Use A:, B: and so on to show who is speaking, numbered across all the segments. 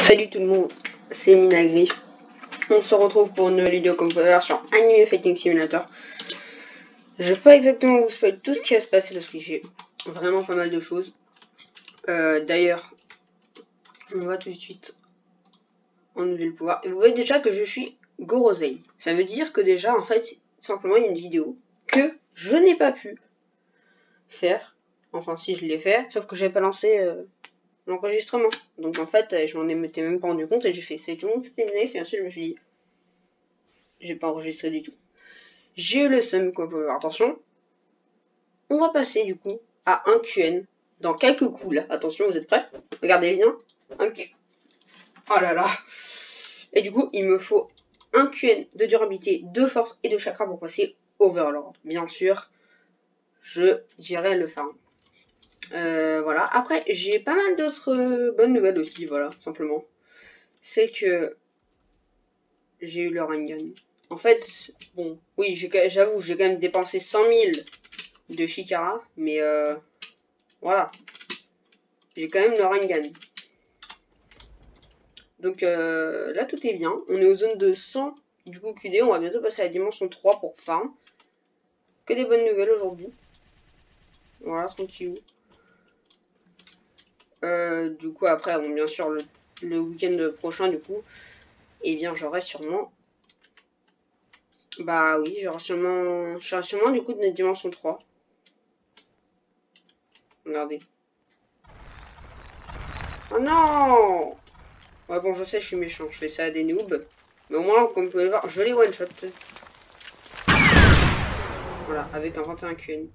A: Salut tout le monde, c'est Minagri. On se retrouve pour une nouvelle vidéo comme vous pouvez voir sur Anime Fighting Simulator. Je vais pas exactement vous spoiler tout ce qui va se passer parce que j'ai vraiment pas mal de choses. D'ailleurs, on va tout de suite enlever le pouvoir. Et vous voyez déjà que je suis Gorosei. Ça veut dire que déjà, en fait, simplement, il y a une vidéo que je n'ai pas pu faire. Enfin, si je l'ai fait, sauf que j'avais pas lancé l'enregistrement. Donc en fait, je m'en étais même pas rendu compte et j'ai fait c'est tout le monde c'était naïf et ensuite je me suis dit j'ai pas enregistré du tout. J'ai eu le seum quoi, attention. On va passer du coup à un QN dans quelques coups là. Attention, vous êtes prêts? Regardez bien. Ok. Oh là là. Et du coup, il me faut un QN de durabilité, de force et de chakra pour passer Overlord. Bien sûr, je dirais le farm. Voilà. Après, j'ai pas mal d'autres bonnes nouvelles aussi, voilà, simplement. C'est que j'ai eu le Rasengan. En fait, bon, oui, j'avoue, j'ai quand même dépensé 100 000 de Chikara, mais voilà. J'ai quand même le Rasengan. Donc là, tout est bien. On est aux zones de 100 du coup QD. On va bientôt passer à la dimension 3 pour farm. Que des bonnes nouvelles aujourd'hui. Voilà, tranquille. Du coup, après, bon, bien sûr, le week-end prochain, du coup, eh bien, j'aurai sûrement... Bah oui, j'aurai sûrement du coup de dimension 3. Regardez. Oh non! Ouais, bon, je sais, je suis méchant. Je fais ça à des noobs. Mais au moins, comme vous pouvez le voir, je les one-shot. Voilà, avec un 21 QN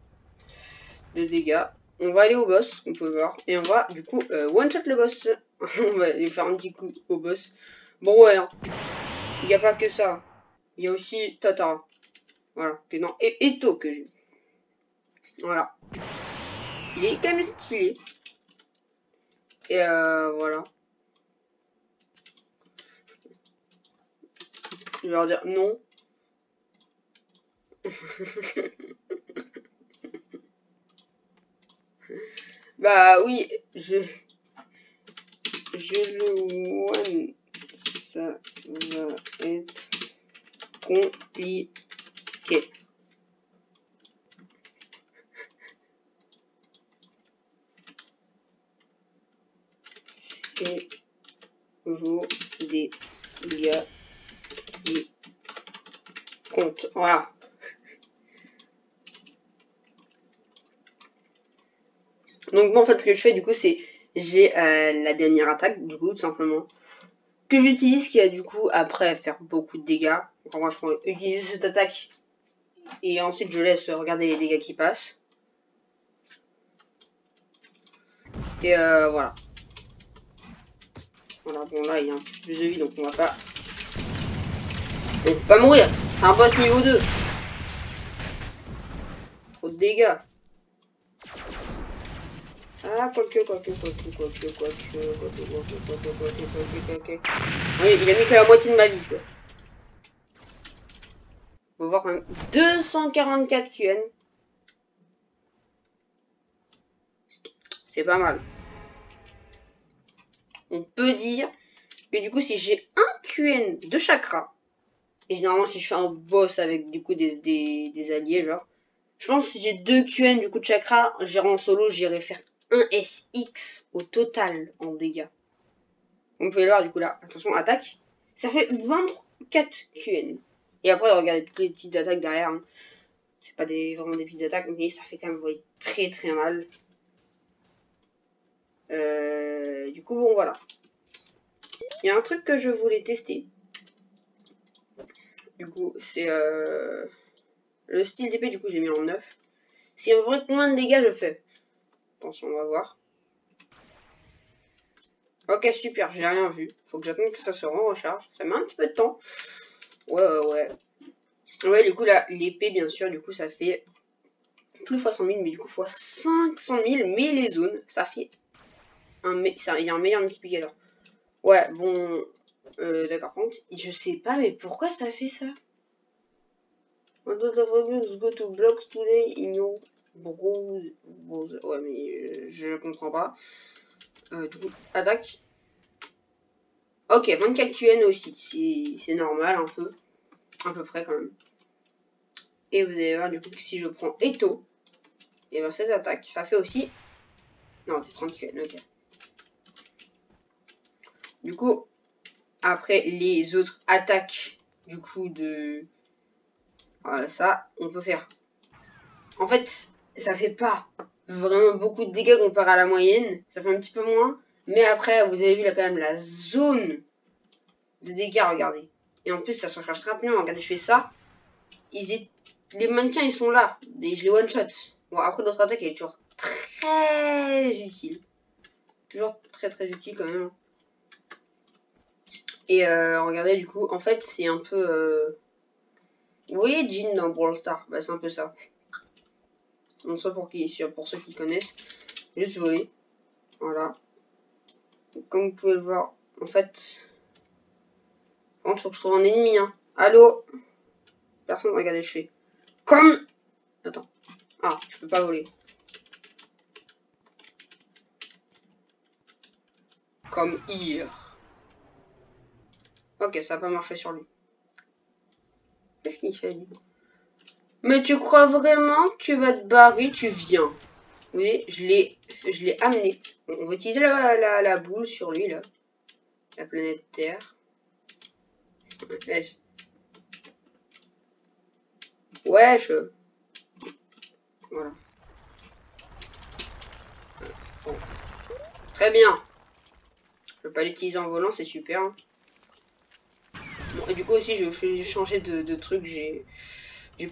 A: de dégâts. On va aller au boss, comme vous pouvez voir. Et on va, du coup, one-shot le boss. On va aller faire un petit coup au boss. Bon, ouais, hein. Il n'y a pas que ça. Il y a aussi Tatara. Voilà. Que non. Et Eto que j'ai. Voilà. Il est quand même stylé. Et voilà. Je vais leur dire non. Bah oui, je le one. Ça va être compliqué. Et vos dégâts qui comptent. Voilà. Donc bon, en fait, ce que je fais du coup, c'est j'ai la dernière attaque, du coup, tout simplement, que j'utilise, qui a du coup, après, faire beaucoup de dégâts. Enfin, moi, je pourrais utiliser cette attaque, et ensuite, je laisse regarder les dégâts qui passent. Et voilà. Voilà, bon, là, il y a un petit peu plus de vie, donc on va pas... On peut pas mourir, c'est un boss niveau 2. Trop de dégâts. Ah, quoique. Oui, il a mis que la moitié de ma vie, quoi. Faut voir quand même. 244 QN. C'est pas mal. On peut dire que du coup, si j'ai un QN de chakra, et généralement, si je fais un boss avec du coup des alliés, genre, je pense que si j'ai 2 QN du coup de chakra, j'irai en solo, j'irai faire 1 SX au total en dégâts. On peut le voir du coup là. Attention, attaque. Ça fait 24 QN. Et après, regardez toutes les petites attaques derrière. Hein. C'est pas vraiment des petites attaques, mais ça fait quand même, vous voyez, très très mal. Du coup, bon, voilà. Il y a un truc que je voulais tester. Du coup, c'est le style d'épée. Du coup, j'ai mis en 9. C'est en vrai combien de dégâts je fais. Attention, on va voir. Ok, super, j'ai rien vu. Faut que j'attende que ça se recharge. Ça met un petit peu de temps. Ouais. Ouais, du coup, là, l'épée, bien sûr, du coup, ça fait plus fois 100 000, mais du coup, fois 500 000. Mais les zones, ça fait il y a un meilleur multiplicateur. Ouais, bon, d'accord, par contre, je sais pas, mais pourquoi ça fait ça? Go to blocks today in your browser. Ouais, mais je comprends pas. Du coup, attaque. Ok, 24 QN aussi, c'est normal un peu. À peu près quand même. Et vous allez voir du coup que si je prends Eto, et ben cette attaque, ça fait aussi... Non, c'est 30 QN, ok. Du coup, après les autres attaques, du coup de... Voilà, ça, on peut faire. En fait, ça fait pas vraiment beaucoup de dégâts comparé à la moyenne. Ça fait un petit peu moins. Mais après, vous avez vu là quand même la zone de dégâts, regardez. Et en plus, ça se recharge rapidement. Regardez, je fais ça. Les mannequins, ils sont là. Et je les one-shot. Bon, après, notre attaque, elle est toujours très utile. Toujours très très utile quand même. Et regardez, du coup, en fait, c'est un peu... Vous voyez Jean dans Brawl Stars? Bah, c'est un peu ça. Donc, ça pour ceux qui connaissent. Juste voler. Voilà. Comme vous pouvez le voir, en fait... Par contre, faut que je trouve un ennemi, hein. Allô? Personne, regardez, je fais... Comme... Attends. Ah, je peux pas voler. Comme hier. Ok, ça n'a pas marché sur lui. Qu'est-ce qu'il fait, lui? Mais tu crois vraiment que tu vas te barrer? Tu viens. Vous voyez, je l'ai amené. On va utiliser la boule sur lui, là. La planète Terre. Wesh. Wesh. Voilà. Bon. Très bien. Je peux pas l'utiliser en volant, c'est super. Hein. Bon, et du coup aussi, je vais changer de truc. J'ai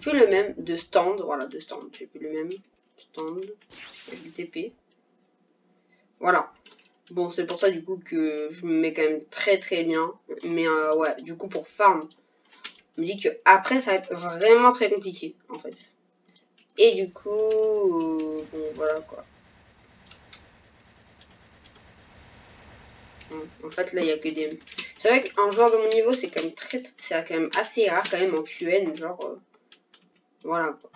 A: plus le même de stand. Voilà, de stand. J'ai plus le même stand. Avec du TP. Voilà. Bon, c'est pour ça du coup que je me mets quand même très très bien. Mais ouais, du coup pour farm, je me dis que après ça va être vraiment très compliqué en fait. Et du coup, bon voilà quoi. En fait là il y a que des... C'est vrai qu'un joueur de mon niveau c'est quand même c'est quand même assez rare quand même en QN, genre voilà quoi.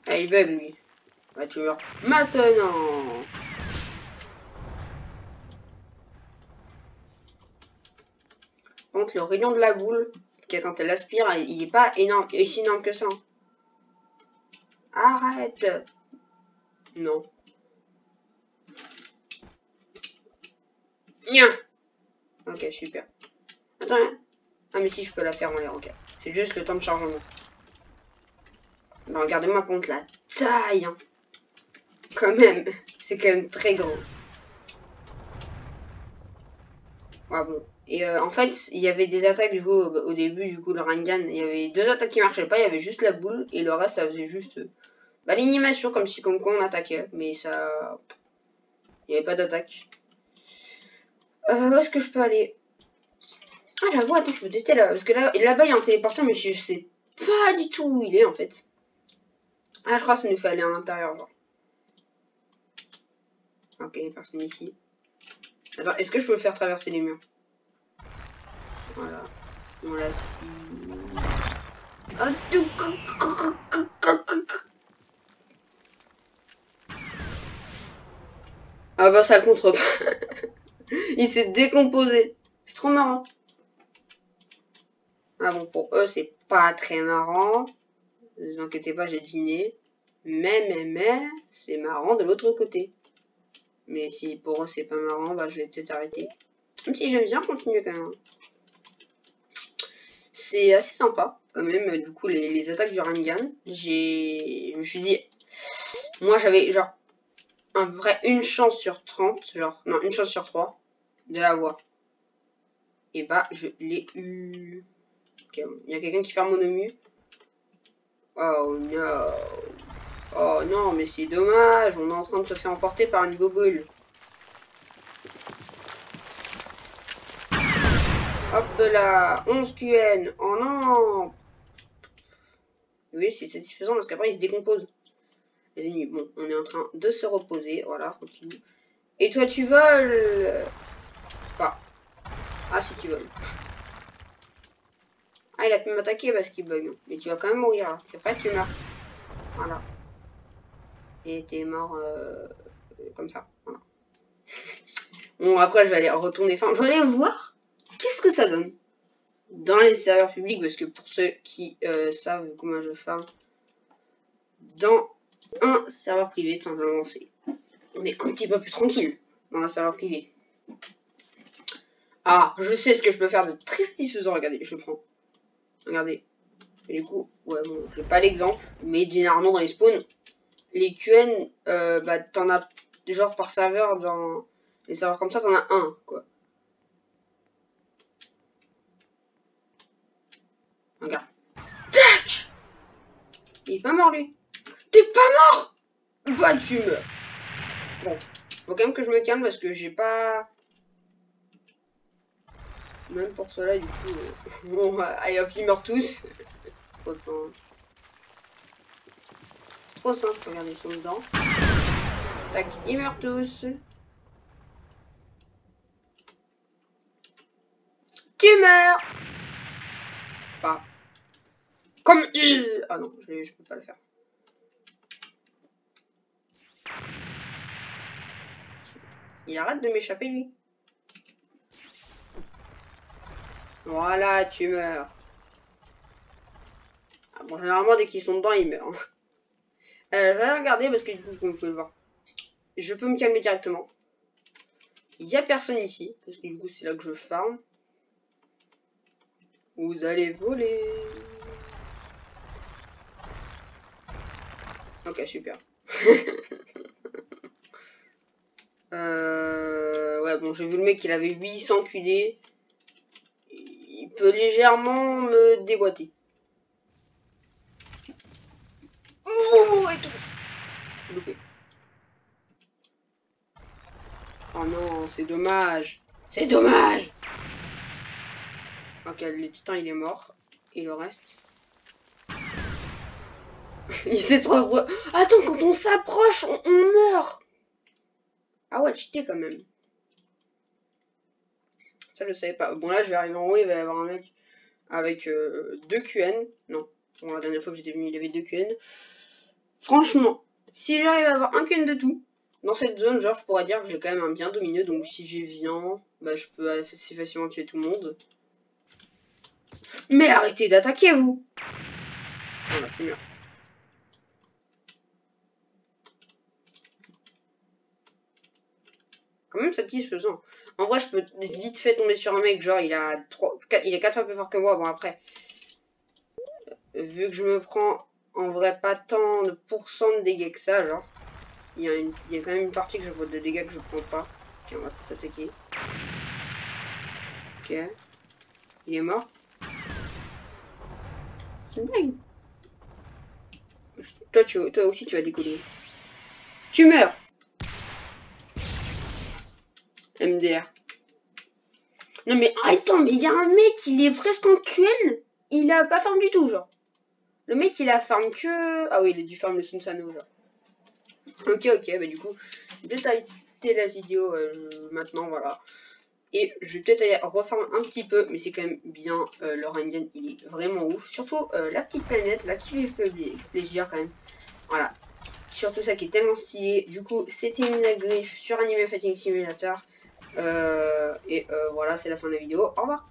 A: Ah, il bug lui. Bah tu meurs maintenant. Par contre le rayon de la boule, quand elle aspire, il est pas énorme, aussi énorme que ça. Hein. Arrête. Non. Nia. Ok, super. Attends. Hein. Ah, mais si, je peux la faire en l'air, ok. C'est juste le temps de chargement. Mais regardez-moi contre la taille. Hein. Quand même. C'est quand même très grand. Ah bon. Et en fait, il y avait des attaques du coup au début, du coup, le Rangan. Il y avait deux attaques qui marchaient pas. Il y avait juste la boule. Et le reste, ça faisait juste bah, l'animation, comme quoi on attaquait. Mais ça. Il n'y avait pas d'attaque. Où est-ce que je peux aller? Ah, j'avoue, attends, je peux tester là. Parce que là-bas, il y a un téléporteur, mais je sais pas du tout où il est en fait. Ah, je crois que ça nous fait aller à l'intérieur, genre. Ok, personne ici. Attends, est-ce que je peux le faire traverser les murs? Voilà. On l'a. Ah bah ça le contre pas. Il s'est décomposé. C'est trop marrant. Ah bon, pour eux, c'est pas très marrant. Ne vous inquiétez pas, j'ai dîné. Mais, c'est marrant de l'autre côté. Mais si pour eux c'est pas marrant, bah je vais peut-être arrêter. Même si j'aime bien continuer quand même. C'est assez sympa quand même, du coup, les attaques du Rangan. Je me suis dit, moi j'avais genre un vrai une chance sur 30, genre, non, une chance sur 3 de l'avoir. Et bah, je l'ai eu. Okay, il y a quelqu'un qui ferme mon emu. Oh no. Oh non, mais c'est dommage, on est en train de se faire emporter par une gogole. Hop là, 11 QN. Oh non. Oui, c'est satisfaisant parce qu'après il se décompose. Les ennemis, bon, on est en train de se reposer. Voilà, continue. Et toi, tu voles? Pas. Ah, si tu voles. Ah, il a pu m'attaquer parce qu'il bug. Mais tu vas quand même mourir. Là. C'est pas que tu meurs. Voilà. Et t'es mort comme ça. Voilà. Bon, après, je vais aller retourner. Enfin, je vais aller voir qu'est-ce que ça donne dans les serveurs publics. Parce que pour ceux qui savent comment je farm dans un serveur privé, tout simplement, on est un petit peu plus tranquille dans un serveur privé. Ah, je sais ce que je peux faire de très satisfaisant. Regardez, je prends. Regardez. Et du coup, ouais, bon, j'ai pas l'exemple, mais généralement dans les spawns, les QN, bah, t'en as genre par serveur, dans les serveurs comme ça, t'en as un, quoi. Regarde. Tac! Il est pas mort, lui. T'es pas mort! Bah, tu meurs. Bon, faut quand même que je me calme parce que j'ai pas... Même pour cela, du coup... Bon, allez hop, ils meurent tous. Trop simple. Trop simple, regardez, ils sont dedans. Tac, ils meurent tous. Tu meurs! Pas. Comme il... Ah non, je peux pas le faire. Il arrête de m'échapper, lui. Voilà, tu meurs. Ah bon, généralement, dès qu'ils sont dedans, ils meurent. Je vais aller regarder parce que du coup, comme vous pouvez le voir, je peux me calmer directement. Il n'y a personne ici, parce que du coup, c'est là que je farm. Vous allez voler. Ok, super. Ouais, bon, j'ai vu le mec, il avait 800 QD. Il peut légèrement me déboîter. Ouh, et tout. Loupé. Oh non, c'est dommage. C'est dommage. Ok, le titan, il est mort. Et le reste... Il s'est trop... Attends, quand on s'approche, on meurt. Ah ouais, cheaté quand même. Ça, je savais pas. Bon, là, je vais arriver en haut, il va y avoir un mec avec 2 QN. Non. Bon, la dernière fois que j'étais venu, il avait 2 QN. Franchement, si j'arrive à avoir un QN de tout, dans cette zone, genre, je pourrais dire que j'ai quand même un bien domineux. Donc, si j'y viens, bah, je peux assez facilement tuer tout le monde. Mais arrêtez d'attaquer, vous. Voilà, tu meurs. Quand même satisfaisant. En vrai, je peux vite fait tomber sur un mec, genre il est 4 fois plus fort que moi. Bon, après, vu que je me prends en vrai pas tant de pourcents de dégâts que ça, genre, il y a quand même une partie que je vois de dégâts que je prends pas. Ok, on va tout attaquer. Ok. Il est mort. C'est une blague. Toi aussi, tu vas décoller. Tu meurs. MDR. Non mais attends, mais il y a un mec, il est presque en QN. Il a pas farm du tout, genre. Le mec, il a farm que... Ah oui, il a dû farm le Sunsano, genre. Ok, bah du coup, je vais peut-être arrêter la vidéo maintenant, voilà. Et je vais peut-être aller refarmer un petit peu, mais c'est quand même bien. Le Rengen, il est vraiment ouf. Surtout la petite planète, là, qui fait plaisir quand même. Voilà. Surtout ça qui est tellement stylé. Du coup, c'était Minagriff sur Animal Fighting Simulator. Voilà, c'est la fin de la vidéo. Au revoir.